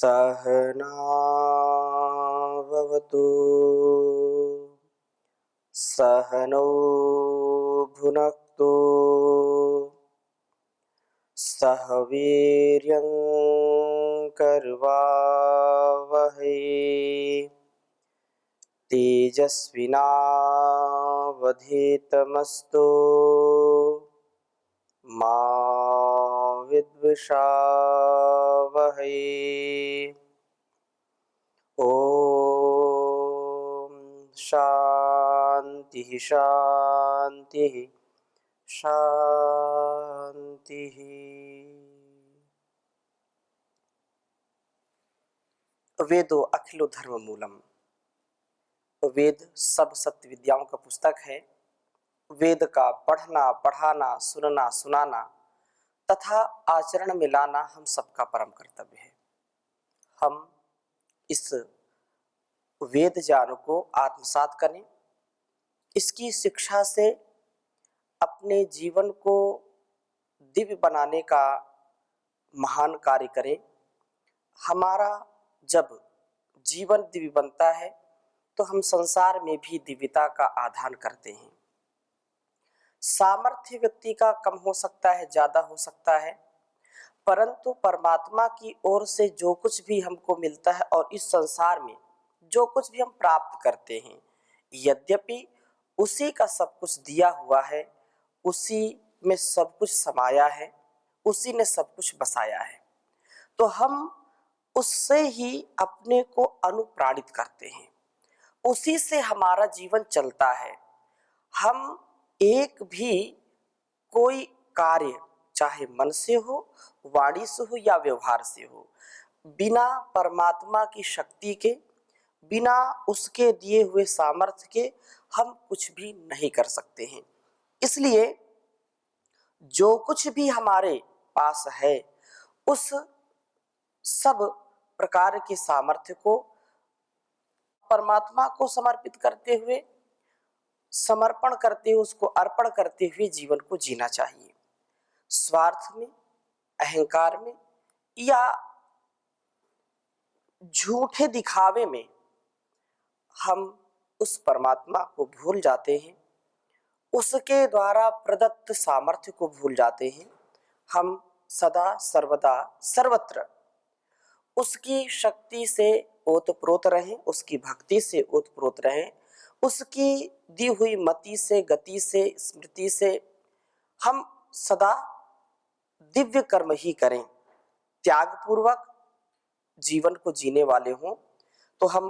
सहनाववतु सहनौ भुनक्तु सह वीर्यं करवावहै तेजस्विनावधीतमस्तु मा विद्विषावहै। ओम शांति शांति शांति। वेदो अखिलो धर्म मूलम। वेद सब सत्य विद्याओं का पुस्तक है। वेद का पढ़ना, पढ़ाना, सुनना, सुनाना तथा आचरण में लाना हम सबका परम कर्तव्य है। हम इस वेद ज्ञान को आत्मसात करें, इसकी शिक्षा से अपने जीवन को दिव्य बनाने का महान कार्य करें। हमारा जब जीवन दिव्य बनता है तो हम संसार में भी दिव्यता का आधान करते हैं। सामर्थ्य व्यक्ति का कम हो सकता है, ज्यादा हो सकता है, परंतु परमात्मा की ओर से जो कुछ भी हमको मिलता है और इस संसार में जो कुछ भी हम प्राप्त करते हैं, यद्यपि उसी का सब कुछ दिया हुआ है, उसी में सब कुछ समाया है, उसी ने सब कुछ बसाया है, तो हम उससे ही अपने को अनुप्राणित करते हैं, उसी से हमारा जीवन चलता है। हम एक भी कोई कार्य चाहे मन से हो, वाणी से हो या व्यवहार से हो, बिना परमात्मा की शक्ति के, बिना उसके दिए हुए सामर्थ्य के हम कुछ भी नहीं कर सकते हैं। इसलिए जो कुछ भी हमारे पास है उस सब प्रकार के सामर्थ्य को परमात्मा को समर्पित करते हुए, समर्पण करते हुए, उसको अर्पण करते हुए जीवन को जीना चाहिए। स्वार्थ में, अहंकार में या झूठे दिखावे में हम उस परमात्मा को भूल जाते हैं, उसके द्वारा प्रदत्त सामर्थ्य को भूल जाते हैं। हम सदा सर्वदा सर्वत्र उसकी शक्ति से ओतप्रोत रहें, उसकी भक्ति ओत ओतप्रोत रहें, उसकी दी हुई मति से, गति से, स्मृति से हम सदा दिव्य कर्म ही करें, त्यागपूर्वक जीवन को जीने वाले हों। तो हम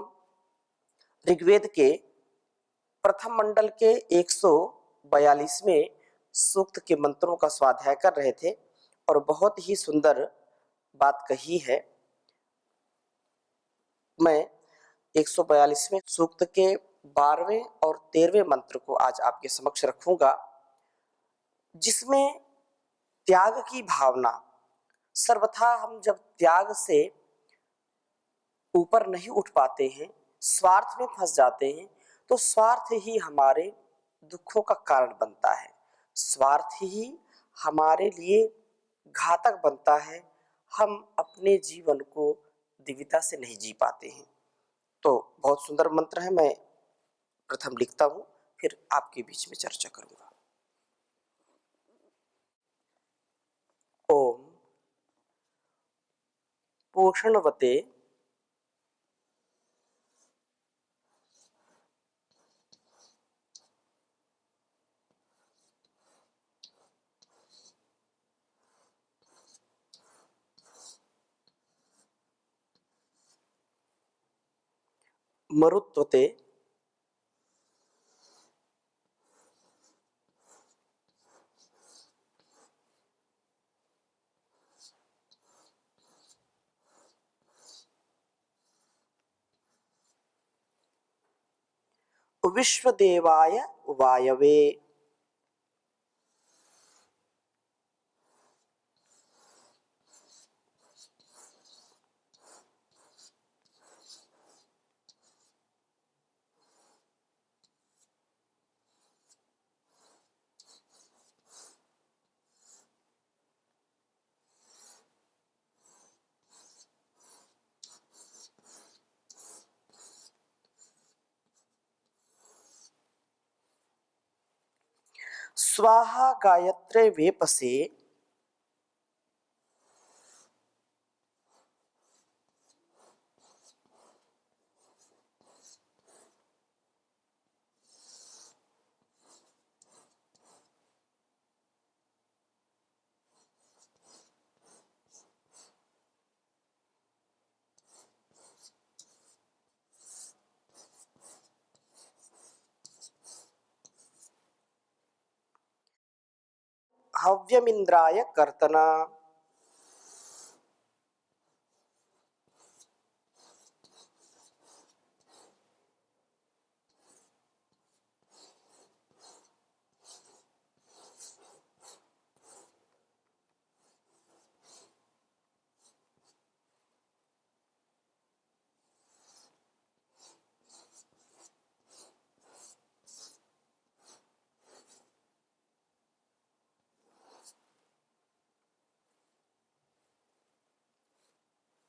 ऋग्वेद के प्रथम मंडल के 142वें सूक्त के मंत्रों का स्वाध्याय कर रहे थे और बहुत ही सुंदर बात कही है। मैं 142वें सूक्त के 12वें और 13वें मंत्र को आज आपके समक्ष रखूंगा, जिसमें त्याग की भावना, सर्वथा हम जब त्याग से ऊपर नहीं उठ पाते हैं, स्वार्थ में फंस जाते हैं, तो स्वार्थ ही हमारे दुखों का कारण बनता है, स्वार्थ ही हमारे लिए घातक बनता है। हम अपने जीवन को दिव्यता से नहीं जी पाते हैं। तो बहुत सुंदर मंत्र है, मैं प्रथम लिखता हूं, फिर आपके बीच में चर्चा करूंगा। ओम पोषणवते मरुत्वते विश्वदेवाय वायवे। स्वाहा गायत्रे वेपसे हव्यमिंद्राय कर्तना।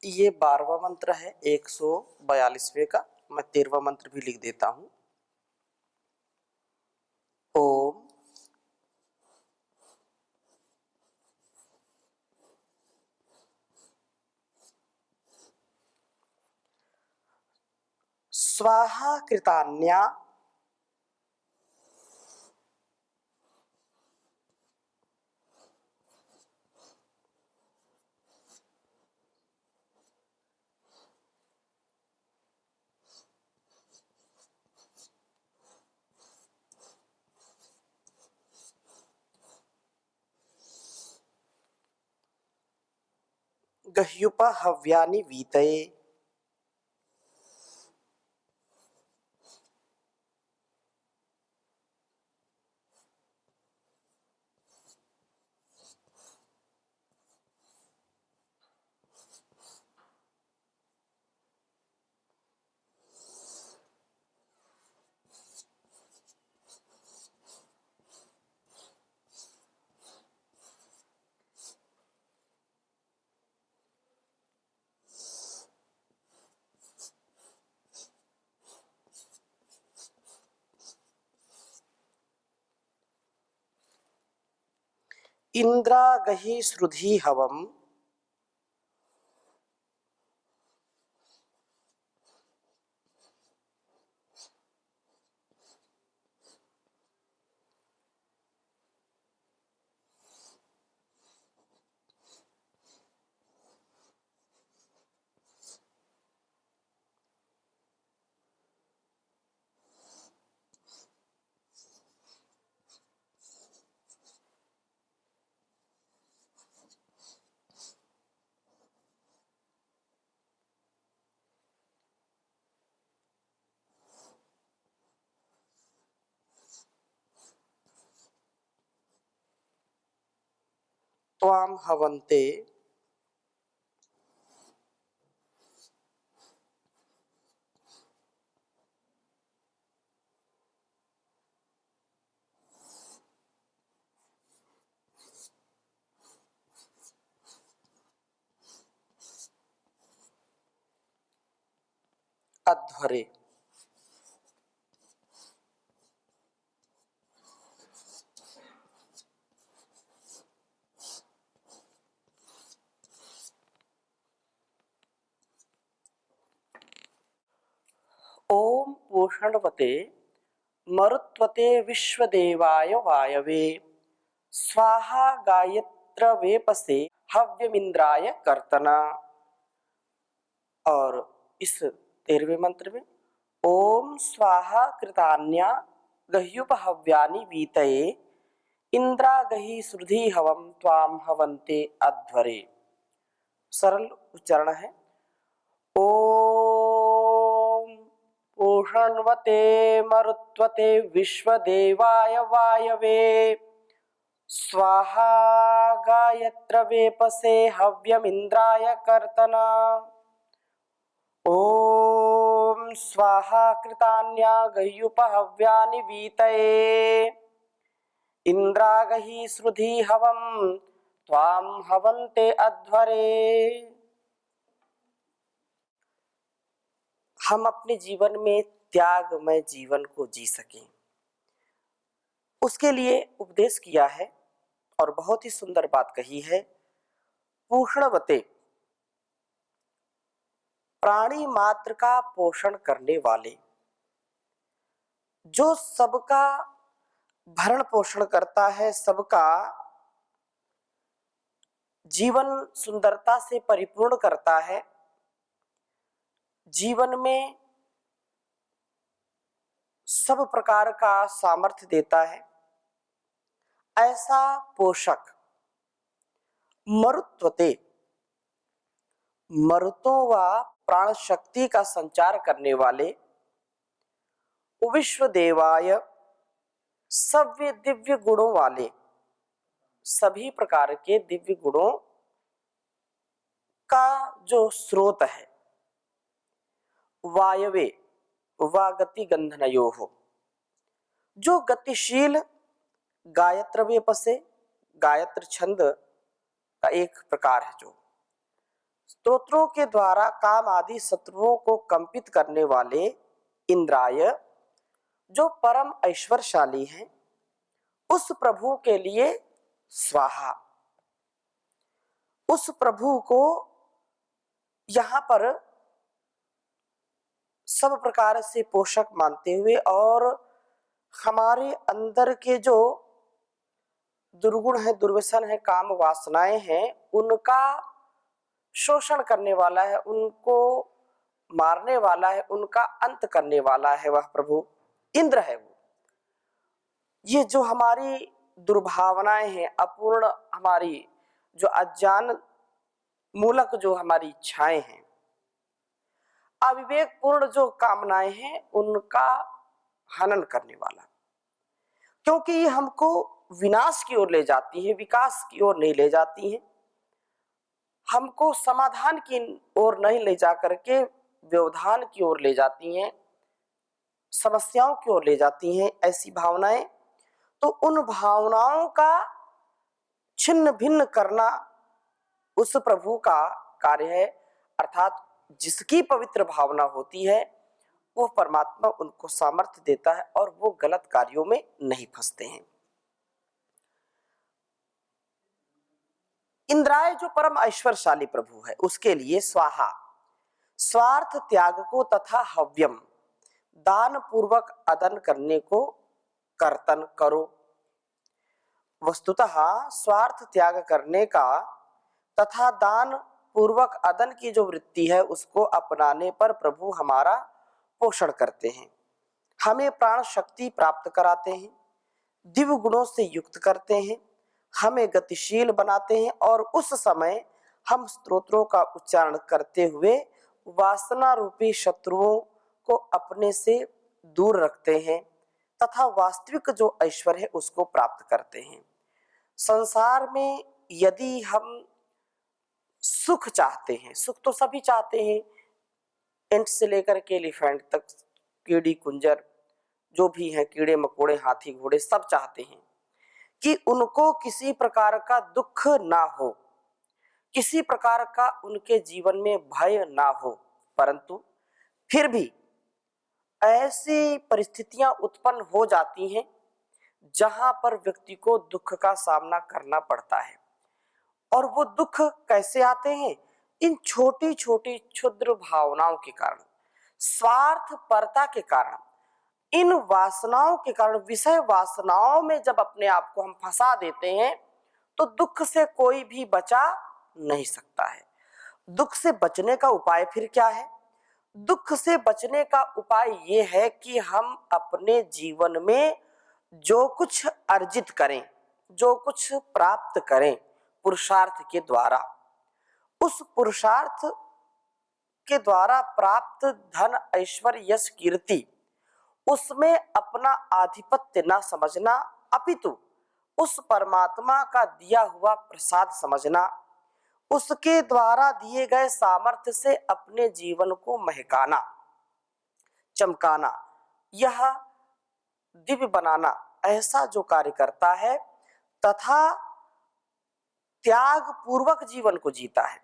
ये 12वां मंत्र है 142वें का। मैं 13वां मंत्र भी लिख देता हूं। ओम स्वाहा कृतान्या गह्युप हव्यानि वीतये। इंद्रा गहि श्रुधि हवम त्वाम हवन्ते अध्वरे। ओम पोषणवते मरुत्वते विश्वदेवाय वायवे स्वाहा गायत्र वेपसे हव्यमिंद्राय कर्तना। और इस 13वें मंत्र में ओम स्वाहा कृतान्या गह्युप हव्यानि वीतये इंद्रा गहि श्रुधि हवम त्वाम हवन्ते अध्वरे। सरल उच्चारण है। ओम पूषण्वते मरुत्वते विश्वदेवाय वायवे स्वाहा गायत्र वेपसे हव्यमिंद्राय कर्तना। ओम स्वाहा कृतान्या गह्युप हव्यानि वीतये इंद्रा गहि श्रुधि हवम त्वाम हवन्ते अध्वरे। हम अपने जीवन में त्यागमय जीवन को जी सकें, उसके लिए उपदेश किया है और बहुत ही सुंदर बात कही है। पूषणवते, प्राणी मात्र का पोषण करने वाले, जो सबका भरण पोषण करता है, सबका जीवन सुंदरता से परिपूर्ण करता है, जीवन में सब प्रकार का सामर्थ्य देता है, ऐसा पोषक। मरुत्वते, मरुतों व प्राण शक्ति का संचार करने वाले, विश्व देवाय, सव्य दिव्य गुणों वाले, सभी प्रकार के दिव्य गुणों का जो स्रोत है। वायवे वा गति गंधनयो हो, जो गतिशील गायत्र वेपसे, गायत्र छंद का एक प्रकार है, जो स्तोत्रों के द्वारा काम आदि शत्रुओं को कंपित करने वाले। इंद्राय, जो परम ऐश्वर्यशाली हैं, उस प्रभु के लिए स्वाहा। उस प्रभु को यहाँ पर सब प्रकार से पोषक मानते हुए और हमारे अंदर के जो दुर्गुण है, दुर्व्यसन है, काम वासनाएं हैं, उनका शोषण करने वाला है, उनको मारने वाला है, उनका अंत करने वाला है, वह प्रभु इंद्र है। वो ये जो हमारी दुर्भावनाएं हैं, अपूर्ण हमारी जो अज्ञान मूलक जो हमारी इच्छाएं हैं, अविवेक पूर्ण जो कामनाएं हैं, उनका हनन करने वाला, क्योंकि ये हमको विनाश की ओर ले जाती है, विकास की ओर नहीं ले जाती है, हमको समाधान की ओर नहीं ले जा करके व्यवधान की ओर ले जाती हैं, समस्याओं की ओर ले जाती हैं ऐसी भावनाएं। तो उन भावनाओं का छिन्न भिन्न करना उस प्रभु का कार्य है, अर्थात जिसकी पवित्र भावना होती है, वो परमात्मा उनको सामर्थ्य देता है और वो गलत कार्यों में नहीं फंसते हैं। इंद्राय जो परम ऐश्वर्यशाली प्रभु है, उसके लिए स्वाहा, स्वार्थ त्याग को तथा हव्यम, दान पूर्वक अदन करने को कर्तन करो। वस्तुतः स्वार्थ त्याग करने का तथा दान पूर्वक अदन की जो वृत्ति है, उसको अपनाने पर प्रभु हमारा पोषण करते हैं, हमें प्राण शक्ति प्राप्त कराते हैं, दिव्य गुणों से युक्त करते हैं, हमें गतिशील बनाते हैं और उस समय हम स्तोत्रों का उच्चारण करते हुए वासना रूपी शत्रुओं को अपने से दूर रखते हैं तथा वास्तविक जो ऐश्वर्य है उसको प्राप्त करते हैं। संसार में यदि हम सुख चाहते हैं, सुख तो सभी चाहते हैं, एंट से लेकर के एलिफेंट तक, कीड़ी कुंजर जो भी हैं, कीड़े मकोड़े, हाथी घोड़े, सब चाहते हैं कि उनको किसी प्रकार का दुख ना हो, किसी प्रकार का उनके जीवन में भय ना हो, परंतु फिर भी ऐसी परिस्थितियां उत्पन्न हो जाती हैं जहां पर व्यक्ति को दुख का सामना करना पड़ता है। और वो दुख कैसे आते हैं? इन छोटी छोटी क्षुद्र भावनाओं के कारण, स्वार्थपरता के कारण, इन वासनाओं के कारण, विषय वासनाओं में जब अपने आप को हम फंसा देते हैं तो दुख से कोई भी बचा नहीं सकता है। दुख से बचने का उपाय फिर क्या है? दुख से बचने का उपाय ये है कि हम अपने जीवन में जो कुछ अर्जित करें, जो कुछ प्राप्त करें पुरुषार्थ के द्वारा, उस पुरुषार्थ के द्वारा प्राप्त धन, ऐश्वर्य, यश, कीर्ति, उसमें अपना आधिपत्य ना समझना, अपितु उस परमात्मा का दिया हुआ प्रसाद समझना, उसके द्वारा दिए गए सामर्थ्य से अपने जीवन को महकाना, चमकाना, यह दिव्य बनाना, ऐसा जो कार्य करता है तथा त्याग पूर्वक जीवन को जीता है।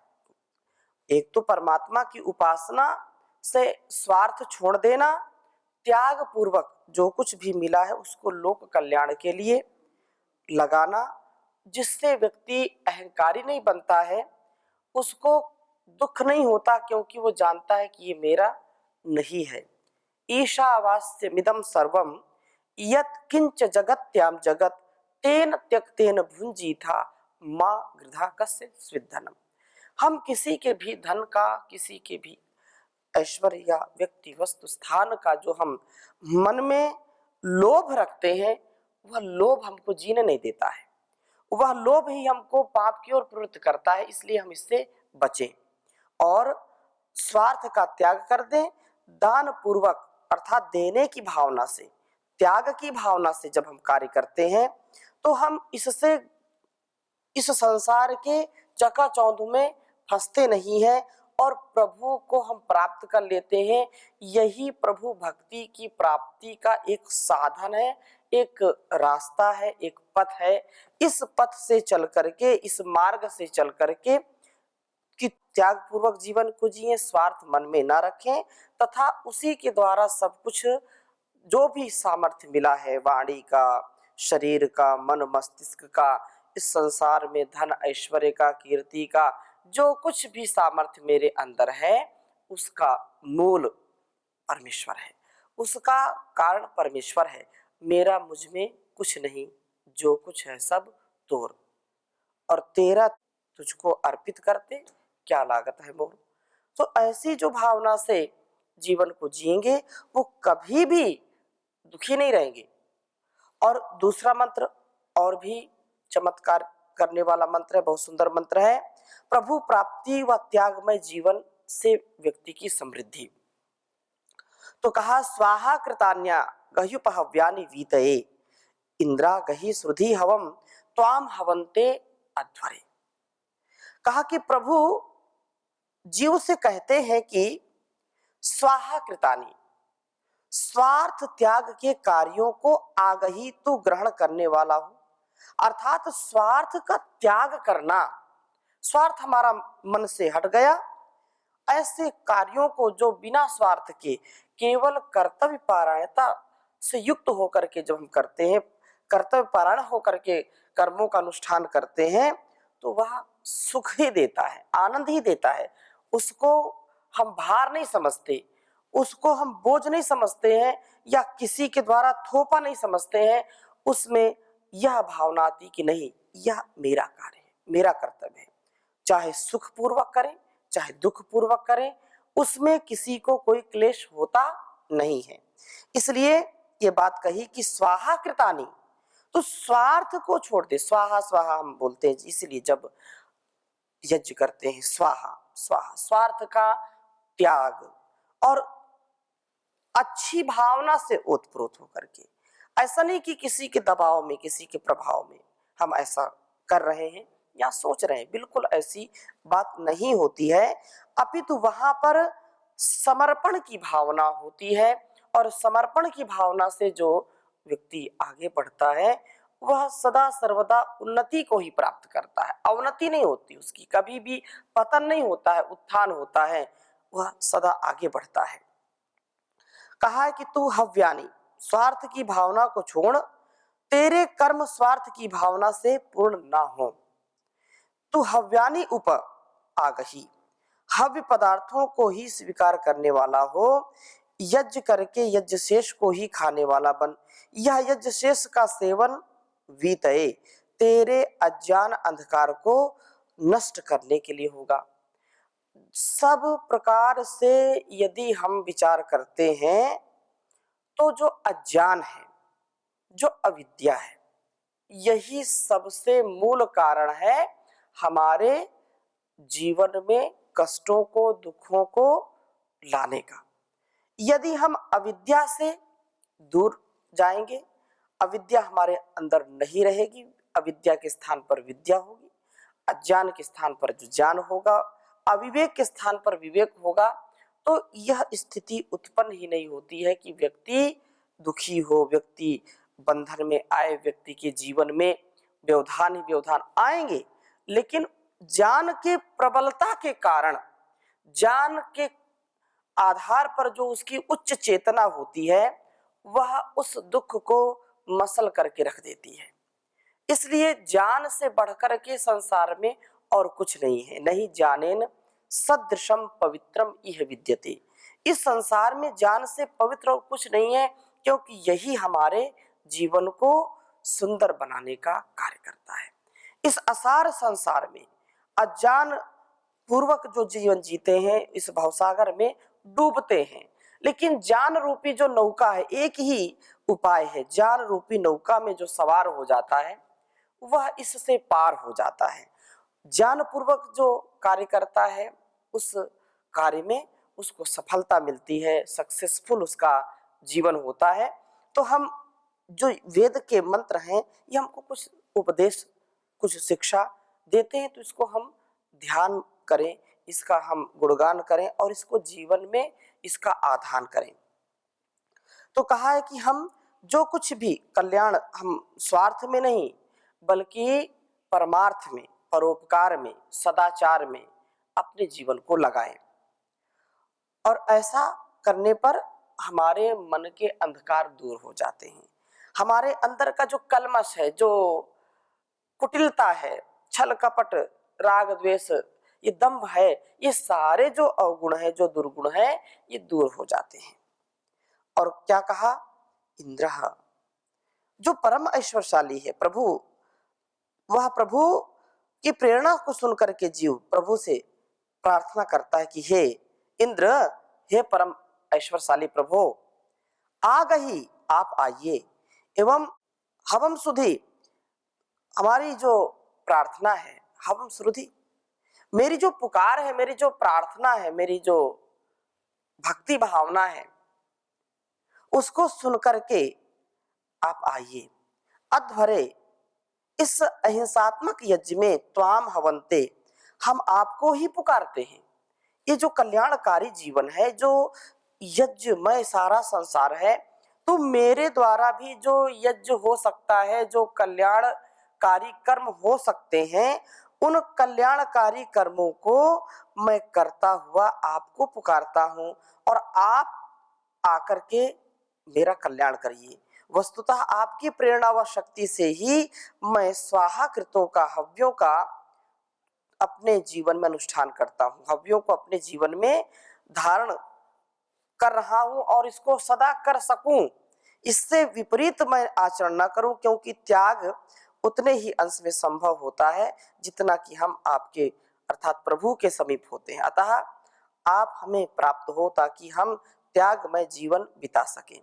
एक तो परमात्मा की उपासना से स्वार्थ छोड़ देना, त्याग पूर्वक जो कुछ भी मिला है उसको लोक कल्याण के लिए लगाना, जिससे व्यक्ति अहंकारी नहीं बनता है, उसको दुख नहीं होता क्योंकि वो जानता है कि ये मेरा नहीं है। ईशावास्यमिदं सर्वं यत् किंच जगत्याम जगत तेन त्यक्तेन भुंजीथा मां गृधा कस्य स्विद्धनम। हम किसी के भी धन का, किसी के भी ऐश्वर्य या व्यक्ति वस्तु स्थान का जो हम मन में लोभ रखते हैं, वह लोभ हमको जीने नहीं देता है, वह लोभ ही हमको पाप की ओर प्रवृत्त करता है। इसलिए हम इससे बचें और स्वार्थ का त्याग कर दें। दान पूर्वक अर्थात देने की भावना से, त्याग की भावना से जब हम कार्य करते हैं तो हम इससे इस संसार के चकाचौंध में फंसते नहीं हैं और प्रभु को हम प्राप्त कर लेते हैं। यही प्रभु भक्ति की प्राप्ति का एक साधन है, एक रास्ता है, एक पथ है। इस पथ से चल करके, इस मार्ग से चल करके कि त्याग पूर्वक जीवन को जिए, स्वार्थ मन में ना रखें तथा उसी के द्वारा सब कुछ जो भी सामर्थ्य मिला है, वाणी का, शरीर का, मन मस्तिष्क का, इस संसार में धन ऐश्वर्य का, कीर्ति का, जो कुछ भी सामर्थ्य मेरे अंदर है उसका मूल परमेश्वर है, उसका कारण परमेश्वर है। मेरा मुझ में कुछ नहीं, जो कुछ है सब तोर, और तेरा तुझको अर्पित करते क्या लागत है मोर। तो ऐसी जो भावना से जीवन को जिएंगे वो कभी भी दुखी नहीं रहेंगे। और दूसरा मंत्र और भी चमत्कार करने वाला मंत्र है, बहुत सुंदर मंत्र है। प्रभु प्राप्ति व त्यागमय जीवन से व्यक्ति की समृद्धि। तो कहा स्वाहा कृतान्या गह्युपहव्यानि वीतये इंद्रा गही श्रुधि हवम त्वाम हवन्ते अध्वरे। कहा कि प्रभु जीव से कहते हैं कि स्वाहा कृतानि, स्वार्थ त्याग के कार्यों को आगही तू ग्रहण करने वाला हूं। अर्थात स्वार्थ का त्याग करना, स्वार्थ हमारा मन से हट गया, ऐसे कार्यों को जो बिना स्वार्थ के केवल कर्तव्य पारायणता से युक्त होकर के जब हम करते हैं, कर्तव्य पारायण होकर के कर्मों का अनुष्ठान करते हैं, तो वह सुख ही देता है, आनंद ही देता है। उसको हम भार नहीं समझते, उसको हम बोझ नहीं समझते हैं या किसी के द्वारा थोपा नहीं समझते हैं। उसमें यह भावना आती कि नहीं, यह मेरा कार्य है, मेरा कर्तव्य है, चाहे सुख पूर्वक करें चाहे दुख पूर्वक करें, उसमें किसी को कोई क्लेश होता नहीं है। इसलिए ये बात कही कि स्वाहा कृतानि, तो स्वार्थ को छोड़ दे। स्वाहा स्वाहा हम बोलते हैं इसलिए जब यज्ञ करते हैं, स्वाहा स्वाहा, स्वार्थ का त्याग और अच्छी भावना से ओतप्रोत होकर के। ऐसा नहीं कि किसी के दबाव में, किसी के प्रभाव में हम ऐसा कर रहे हैं या सोच रहे हैं, बिल्कुल ऐसी बात नहीं होती है। अपितु वहां पर समर्पण की भावना होती है और समर्पण की भावना से जो व्यक्ति आगे बढ़ता है वह सदा सर्वदा उन्नति को ही प्राप्त करता है, अवनति नहीं होती उसकी, कभी भी पतन नहीं होता है, उत्थान होता है, वह सदा आगे बढ़ता है। कहा है कि तू हव्यानी, स्वार्थ की भावना को छोड़, तेरे कर्म स्वार्थ की भावना से पूर्ण ना हो। तू हव्यानी उप आगही, हव्य पदार्थों को ही स्वीकार करने वाला हो, यज्ञ करके यज्ञ शेष को ही खाने वाला बन। यह यज्ञ शेष का सेवन वीतये, तेरे अज्ञान अंधकार को नष्ट करने के लिए होगा। सब प्रकार से यदि हम विचार करते हैं तो जो अज्ञान है, जो अविद्या है, यही सबसे मूल कारण है हमारे जीवन में कष्टों को, दुखों को लाने का। यदि हम अविद्या से दूर जाएंगे, अविद्या हमारे अंदर नहीं रहेगी, अविद्या के स्थान पर विद्या होगी, अज्ञान के स्थान पर जो ज्ञान होगा, अविवेक के स्थान पर विवेक होगा, तो यह स्थिति उत्पन्न ही नहीं होती है कि व्यक्ति दुखी हो, व्यक्ति बंधन में आए, व्यक्ति के जीवन में व्यवधान ही व्यवधान आएंगे। लेकिन ज्ञान के प्रबलता के कारण, ज्ञान के आधार पर जो उसकी उच्च चेतना होती है वह उस दुख को मसल करके रख देती है। इसलिए ज्ञान से बढ़कर के संसार में और कुछ नहीं है। नहीं ज्ञानेन सदृशम पवित्रम इह विद्यते। इस संसार में ज्ञान से पवित्र और कुछ नहीं है, क्योंकि यही हमारे जीवन को सुंदर बनाने का कार्य करता है। इस असार संसार में अज्ञान पूर्वक जो जीवन जीते हैं, इस भवसागर में डूबते हैं, लेकिन ज्ञान रूपी जो नौका है, एक ही उपाय है, ज्ञान रूपी नौका में जो सवार हो जाता है वह इससे पार हो जाता है। ज्ञान पूर्वक जो कार्य करता है उस कार्य में उसको सफलता मिलती है, सक्सेसफुल उसका जीवन होता है। तो हम जो वेद के मंत्र हैं ये हमको कुछ उपदेश, कुछ शिक्षा देते हैं, तो इसको हम ध्यान करें, इसका हम गुणगान करें और इसको जीवन में इसका आधान करें। तो कहा है कि हम जो कुछ भी कल्याण, हम स्वार्थ में नहीं बल्कि परमार्थ में, परोपकार में, सदाचार में अपने जीवन को लगाएं। और ऐसा करने पर हमारे मन के अंधकार दूर हो जाते हैं। हमारे अंदर का जो कलमश है, जो कुटिलता है, छल कपट, राग द्वेष, ये दंभ है, ये सारे जो अवगुण है, जो दुर्गुण है, ये दूर हो जाते हैं। और क्या कहा, इंद्र जो परम ऐश्वर्यशाली है, प्रभु, वह प्रभु की प्रेरणा को सुन करके जीव प्रभु से प्रार्थना करता है कि हे इंद्र, हे परम ऐश्वर्यशाली प्रभु, आ गई आप आइए एवं हवम सुधि, हमारी जो प्रार्थना है, हवम सुधि, मेरी जो पुकार है, मेरी जो प्रार्थना है, मेरी जो भक्ति भावना है, उसको सुन करके आप आइए। अध्वरे, इस अहिंसात्मक यज्ञ में त्वाम हवंते, हम आपको ही पुकारते हैं। ये जो कल्याणकारी जीवन है, जो यज्ञमय सारा संसार है, तो मेरे द्वारा भी जो यज्ञ हो सकता है, जो कल्याणकारी कर्म हो सकते हैं, उन कल्याणकारी कर्मों को मैं करता हुआ आपको पुकारता हूं और आप आकर के मेरा कल्याण करिए। वस्तुतः आपकी प्रेरणा व शक्ति से ही मैं स्वाहा कृतों का, हव्यों का अपने जीवन में अनुष्ठान करता हूँ, हव्यों को अपने जीवन में धारण कर रहा हूँ और इसको सदा कर सकूं। इससे विपरीत मैं आचरण न करूं, क्योंकि त्याग उतने ही अंश में संभव होता है जितना कि हम आपके अर्थात प्रभु के समीप होते हैं। अतः आप हमें प्राप्त हो ताकि हम त्यागमय जीवन बिता सकें।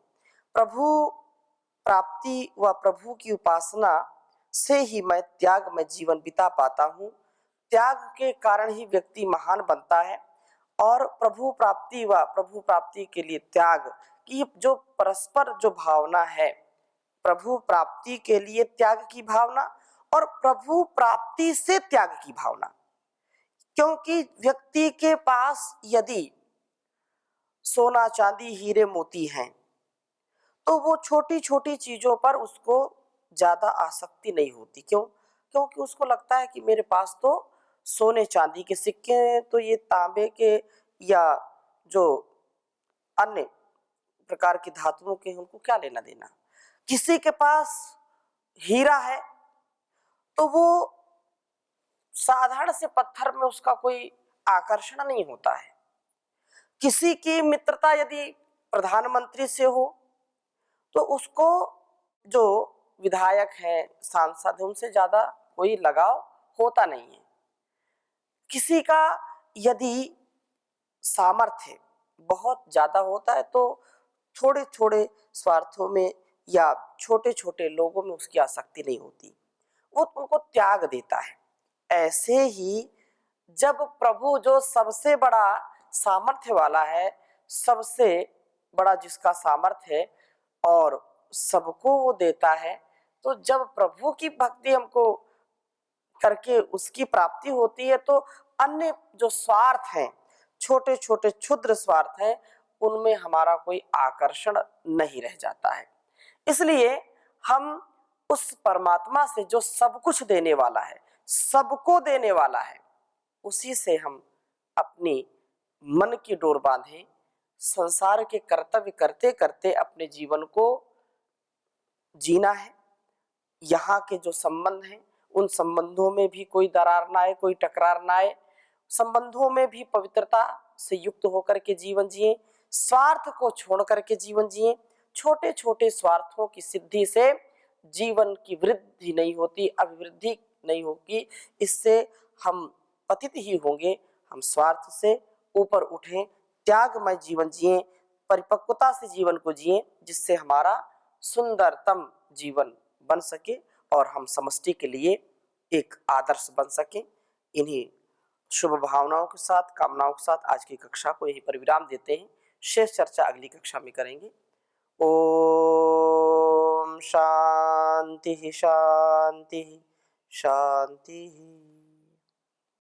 प्रभु प्राप्ति व प्रभु की उपासना से ही मैं त्यागमय जीवन बिता पाता हूँ। त्याग के कारण ही व्यक्ति महान बनता है और प्रभु प्राप्ति व प्रभु प्राप्ति के लिए त्याग की जो परस्पर जो भावना है, प्रभु प्राप्ति के लिए त्याग की भावना और प्रभु प्राप्ति से त्याग की भावना, क्योंकि व्यक्ति के पास यदि सोना चांदी हीरे मोती हैं तो वो छोटी छोटी चीजों पर उसको ज्यादा आसक्ति नहीं होती। क्यों? क्योंकि उसको लगता है कि मेरे पास तो सोने चांदी के सिक्के हैं, तो ये तांबे के या जो अन्य प्रकार की धातुओं के उनको क्या लेना देना। किसी के पास हीरा है तो वो साधारण से पत्थर में उसका कोई आकर्षण नहीं होता है। किसी की मित्रता यदि प्रधानमंत्री से हो तो उसको जो विधायक है, सांसद है, उनसे ज्यादा कोई लगाव होता नहीं है। किसी का यदि सामर्थ्य बहुत ज्यादा होता है तो थोड़े थोड़े स्वार्थों में या छोटे छोटे लोगों में उसकी आसक्ति नहीं होती, वो उनको त्याग देता है। ऐसे ही जब प्रभु जो सबसे बड़ा सामर्थ्य वाला है, सबसे बड़ा जिसका सामर्थ्य है और सबको वो देता है, तो जब प्रभु की भक्ति हमको करके उसकी प्राप्ति होती है तो अन्य जो स्वार्थ हैं, छोटे छोटे क्षुद्र स्वार्थ हैं, उनमें हमारा कोई आकर्षण नहीं रह जाता है। इसलिए हम उस परमात्मा से जो सब कुछ देने वाला है, सबको देने वाला है, उसी से हम अपनी मन की डोर बांधें, संसार के कर्तव्य करते करते अपने जीवन को जीना है। यहाँ के जो संबंध हैं उन संबंधों में भी कोई दरार ना आए, कोई टकरार ना आए, संबंधों में भी पवित्रता से युक्त होकर के जीवन जिए, स्वार्थ को छोड़ करके जीवन जिए। छोटे छोटे स्वार्थों की सिद्धि से जीवन की वृद्धि नहीं होती, अभिवृद्धि नहीं होगी, इससे हम पतित ही होंगे। हम स्वार्थ से ऊपर उठें, त्यागमय जीवन जिए, परिपक्वता से जीवन को जिए, जिससे हमारा सुंदरतम जीवन बन सके और हम समष्टि के लिए एक आदर्श बन सकें। इन्हीं शुभ भावनाओं के साथ, कामनाओं के साथ आज की कक्षा को यहीं पर विराम देते हैं। शेष चर्चा अगली कक्षा में करेंगे। ओम शांति शांति शांति।